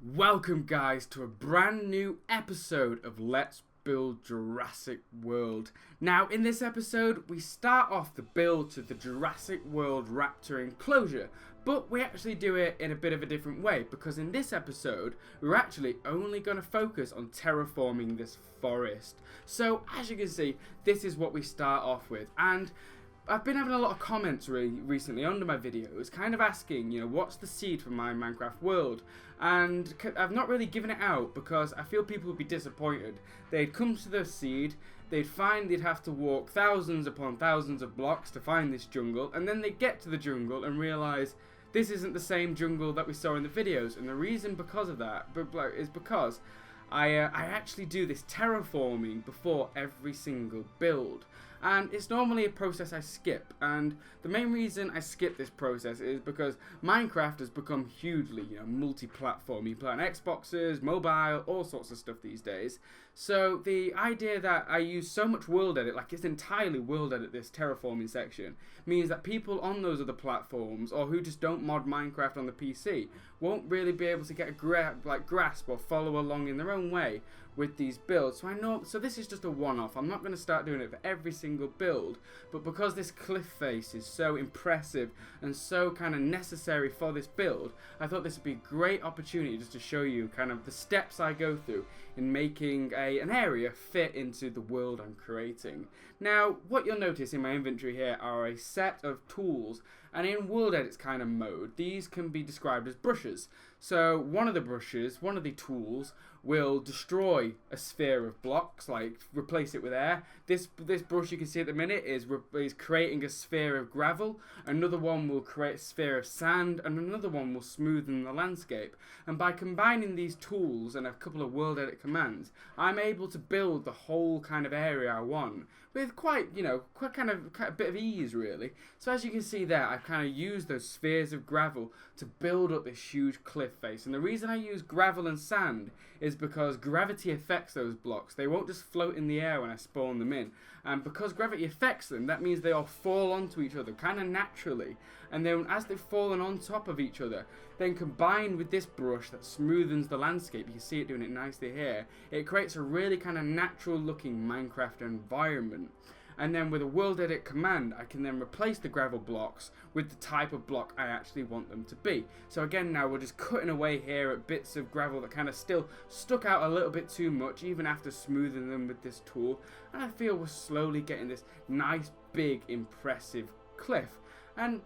Welcome guys to a brand new episode of Let's Build Jurassic World. Now in this episode we start off the build to the Jurassic World Raptor enclosure, but we actually do it in a bit of a different way because in this episode we're actually only going to focus on terraforming this forest. So as you can see, this is what we start off with, and I've been having a lot of comments recently under my videos kind of asking, what's the seed for my Minecraft world? And I've not really given it out because I feel people would be disappointed. They'd come to the seed, they'd find they'd have to walk thousands upon thousands of blocks to find this jungle, and then they'd get to the jungle and realise this isn't the same jungle that we saw in the videos. And the reason because of that is because I actually do this terraforming before every single build. And it's normally a process I skip, and the main reason I skip this process is because Minecraft has become hugely, multi-platform. You play on Xboxes, mobile, all sorts of stuff these days. So the idea that I use so much world edit, like it's entirely world edit, this terraforming section, means that people on those other platforms, or who just don't mod Minecraft on the PC, won't really be able to get a grasp or follow along in their own way with these builds. So this is just a one-off. I'm not going to start doing it for every single build, but because this cliff face is so impressive and so kind of necessary for this build, I thought this would be a great opportunity just to show you kind of the steps I go through in making an area fit into the world I'm creating. Now, what you'll notice in my inventory here are a set of tools, and in world edits kind of mode, these can be described as brushes. So one of the tools will destroy a sphere of blocks, like replace it with air. This brush you can see at the minute is creating a sphere of gravel. Another one will create a sphere of sand, and another one will smoothen the landscape. And by combining these tools and a couple of world edit commands, I'm able to build the whole kind of area I want with quite a bit of ease, really. So as you can see there, I've kind of used those spheres of gravel to build up this huge cliff face. And the reason I use gravel and sand is because gravity affects those blocks. They won't just float in the air when I spawn them in. And because gravity affects them, that means they all fall onto each other kind of naturally. And then as they've fallen on top of each other, then combined with this brush that smoothens the landscape, you can see it doing it nicely here, it creates a really kind of natural looking Minecraft environment. And then with a world edit command, I can then replace the gravel blocks with the type of block I actually want them to be. So again, now we're just cutting away here at bits of gravel that kind of still stuck out a little bit too much, even after smoothing them with this tool. And I feel we're slowly getting this nice, big, impressive cliff. And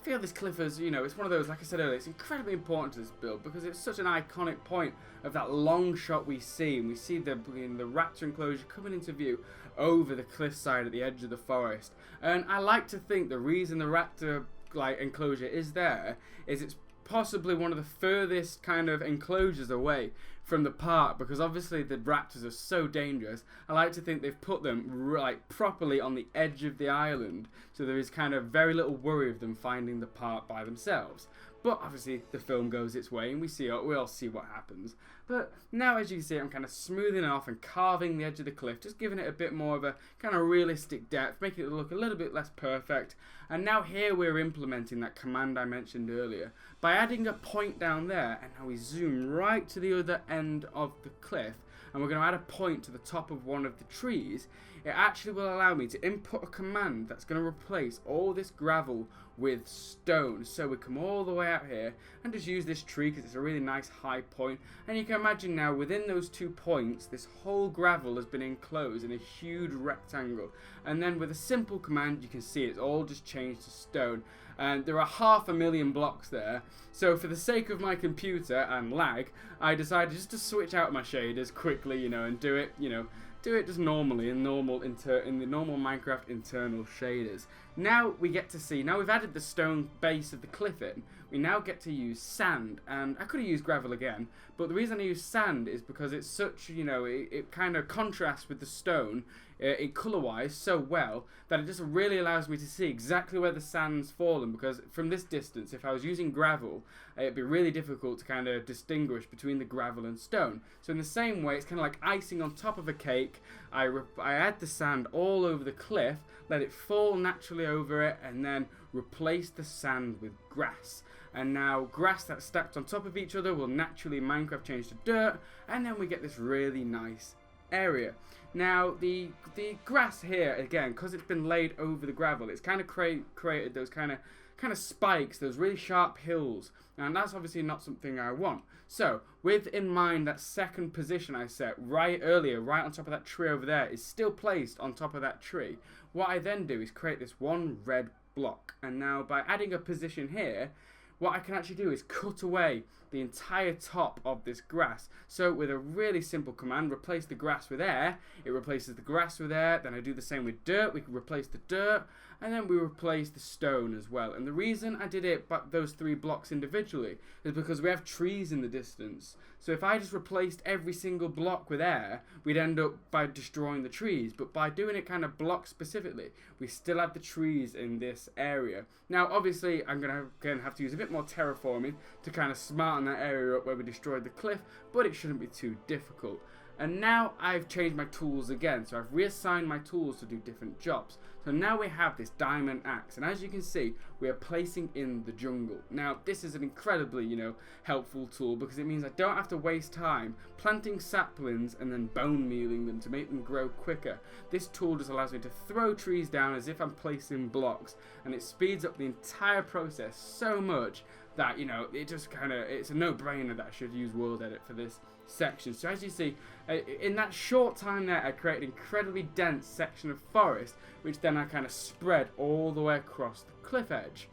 I feel this cliff is, it's one of those, like I said earlier, it's incredibly important to this build because it's such an iconic point of that long shot we see, and we see the raptor enclosure coming into view over the cliffside at the edge of the forest. And I like to think the reason the raptor enclosure is there is it's possibly one of the furthest kind of enclosures away from the park, because obviously the raptors are so dangerous. I like to think they've put them properly on the edge of the island, so there is kind of very little worry of them finding the park by themselves. But obviously the film goes its way and we all see what happens. But now, as you can see, I'm kind of smoothing off and carving the edge of the cliff, just giving it a bit more of a kind of realistic depth, making it look a little bit less perfect. And now here we're implementing that command I mentioned earlier by adding a point down there, and now we zoom right to the other end of the cliff, and we're going to add a point to the top of one of the trees. It actually will allow me to input a command that's going to replace all this gravel with stone. So we come all the way out here and just use this tree because it's a really nice high point. And you can imagine now within those 2 points, this whole gravel has been enclosed in a huge rectangle. And then with a simple command, you can see it's all just changed to stone. And there are 500,000 blocks there. So for the sake of my computer and lag, I decided just to switch out my shaders quickly, and do it just normally in the normal Minecraft internal shaders. Now we get to see, now we've added the stone base of the cliff in, we now get to use sand. And I could have used gravel again, but the reason I use sand is because it's such, it kind of contrasts with the stone colour-wise so well that it just really allows me to see exactly where the sand's fallen, because from this distance, if I was using gravel, it'd be really difficult to kind of distinguish between the gravel and stone. So in the same way, it's kind of like icing on top of a cake. I add the sand all over the cliff, let it fall naturally over it, and then replace the sand with grass. and now grass that's stacked on top of each other will naturally in Minecraft change to dirt, and then we get this really nice area. Now the grass here, again, because it's been laid over the gravel, it's kind of created those kind of spikes, those really sharp hills, and that's obviously not something I want. So with in mind that second position I set right earlier, right on top of that tree over there, is still placed on top of that tree. What I then do is create this one red block, and now by adding a position here, what I can actually do is cut away the entire top of this grass. So with a really simple command, replace the grass with air, it replaces the grass with air. Then I do the same with dirt, we can replace the dirt, and then we replace the stone as well. And the reason I did it but those 3 blocks individually is because we have trees in the distance. So if I just replaced every single block with air, we'd end up by destroying the trees. But by doing it kind of block specifically, we still have the trees in this area. Now obviously I'm going to have to use a bit more terraforming to kind of smarten that area up where we destroyed the cliff, but it shouldn't be too difficult. And now I've changed my tools again, so I've reassigned my tools to do different jobs. So now we have this diamond axe, and as you can see, we are placing in the jungle. Now this is an incredibly, helpful tool, because it means I don't have to waste time planting saplings and then bone mealing them to make them grow quicker. This tool just allows me to throw trees down as if I'm placing blocks, and it speeds up the entire process so much that, it just it's a no-brainer that I should use World Edit for this section. So as you see, in that short time there, I created an incredibly dense section of forest, which then I kind of spread all the way across the cliff edge.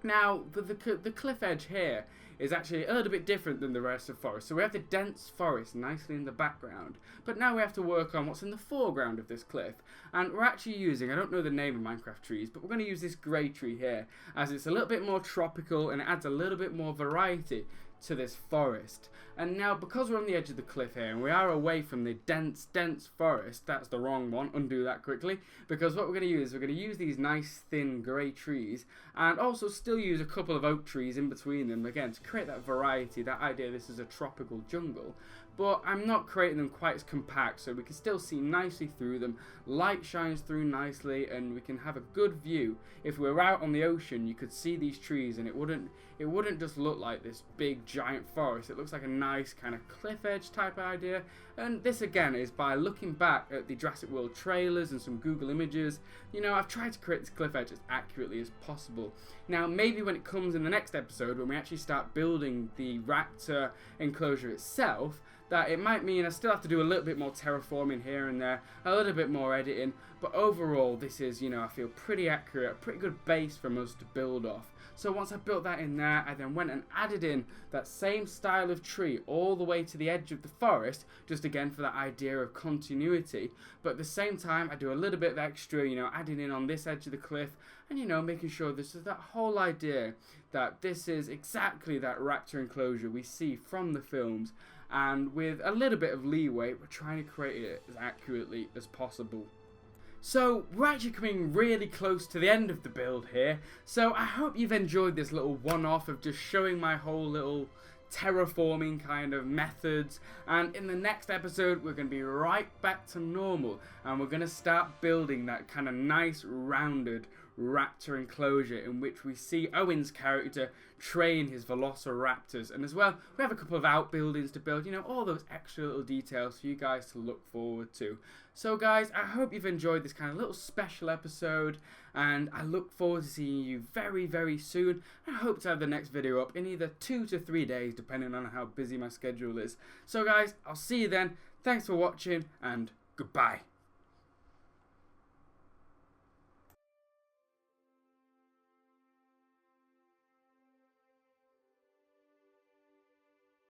Now, the cliff edge here is actually a little bit different than the rest of forest. So we have the dense forest nicely in the background, but now we have to work on what's in the foreground of this cliff. And we're actually using, I don't know the name of Minecraft trees, but we're going to use this grey tree here, as it's a little bit more tropical and it adds a little bit more variety to this forest. And now because we're on the edge of the cliff here and we are away from the dense forest, that's the wrong one, undo that quickly, because what we're going to use these nice thin grey trees and also still use a couple of oak trees in between them, again to create that variety, that idea this is a tropical jungle. But I'm not creating them quite as compact, so we can still see nicely through them, light shines through nicely, and we can have a good view. If we were out on the ocean, you could see these trees and it wouldn't just look like this big giant forest. It looks like a nice kind of cliff edge type of idea. And this again is by looking back at the Jurassic World trailers and some Google images. I've tried to create this cliff edge as accurately as possible. Now maybe when it comes in the next episode, when we actually start building the raptor enclosure itself, that it might mean I still have to do a little bit more terraforming here and there, a little bit more editing, but overall this is, I feel pretty accurate, a pretty good base for us to build off. So once I built that in there, I then went and added in that same style of tree all the way to the edge of the forest, just again for that idea of continuity, but at the same time I do a little bit of extra, adding in on this edge of the cliff, and making sure this is that whole idea that this is exactly that raptor enclosure we see from the films. And with a little bit of leeway, we're trying to create it as accurately as possible. So we're actually coming really close to the end of the build here. So I hope you've enjoyed this little one-off of just showing my whole little terraforming kind of methods. And in the next episode, we're going to be right back to normal. And we're going to start building that kind of nice rounded raptor enclosure in which we see Owen's character train his velociraptors, and as well we have a couple of outbuildings to build, all those extra little details for you guys to look forward to. So guys, I hope you've enjoyed this kind of little special episode, and I look forward to seeing you very soon. I hope to have the next video up in either 2 to 3 days depending on how busy my schedule is. So guys, I'll see you then. Thanks for watching and goodbye.